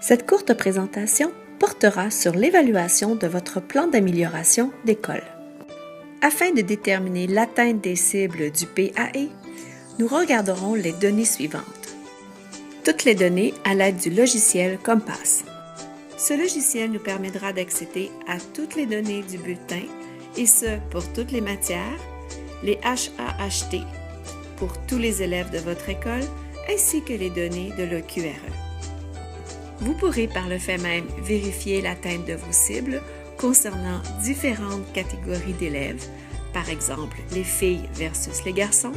Cette courte présentation portera sur l'évaluation de votre plan d'amélioration d'école. Afin de déterminer l'atteinte des cibles du PAE, nous regarderons les données suivantes. Toutes les données à l'aide du logiciel Compass. Ce logiciel nous permettra d'accéder à toutes les données du bulletin, et ce pour toutes les matières, les HAHT pour tous les élèves de votre école, ainsi que les données de l'EQRE. Vous pourrez par le fait même vérifier l'atteinte de vos cibles concernant différentes catégories d'élèves, par exemple les filles versus les garçons,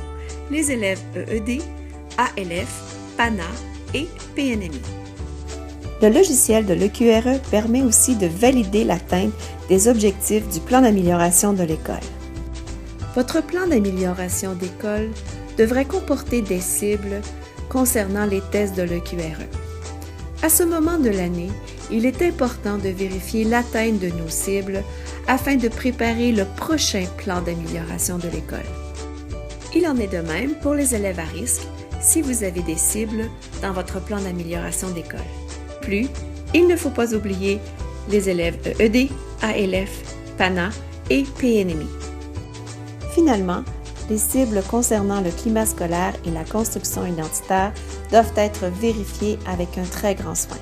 les élèves EED, ALF, PANA et PNMI. Le logiciel de l'EQRE permet aussi de valider l'atteinte des objectifs du plan d'amélioration de l'école. Votre plan d'amélioration d'école devrait comporter des cibles concernant les tests de l'EQRE. À ce moment de l'année, il est important de vérifier l'atteinte de nos cibles afin de préparer le prochain plan d'amélioration de l'école. Il en est de même pour les élèves à risque si vous avez des cibles dans votre plan d'amélioration d'école. Plus, il ne faut pas oublier les élèves EED, ALF, PANA et PNMI. Finalement, les cibles concernant le climat scolaire et la construction identitaire doivent être vérifiées avec un très grand soin.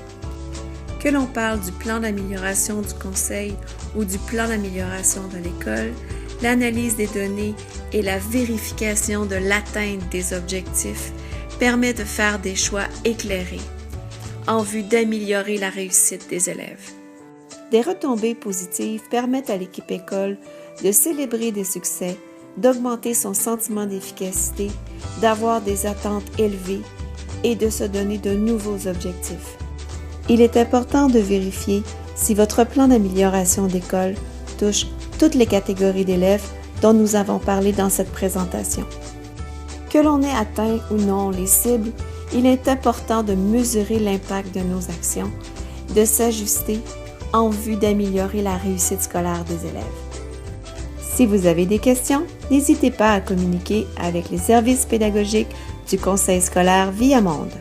Que l'on parle du plan d'amélioration du conseil ou du plan d'amélioration de l'école, l'analyse des données et la vérification de l'atteinte des objectifs permet de faire des choix éclairés en vue d'améliorer la réussite des élèves. Des retombées positives permettent à l'équipe école de célébrer des succès, d'augmenter son sentiment d'efficacité, d'avoir des attentes élevées et de se donner de nouveaux objectifs. Il est important de vérifier si votre plan d'amélioration d'école touche toutes les catégories d'élèves dont nous avons parlé dans cette présentation. Que l'on ait atteint ou non les cibles, il est important de mesurer l'impact de nos actions, de s'ajuster en vue d'améliorer la réussite scolaire des élèves. Si vous avez des questions, n'hésitez pas à communiquer avec les services pédagogiques du Conseil scolaire Viamonde.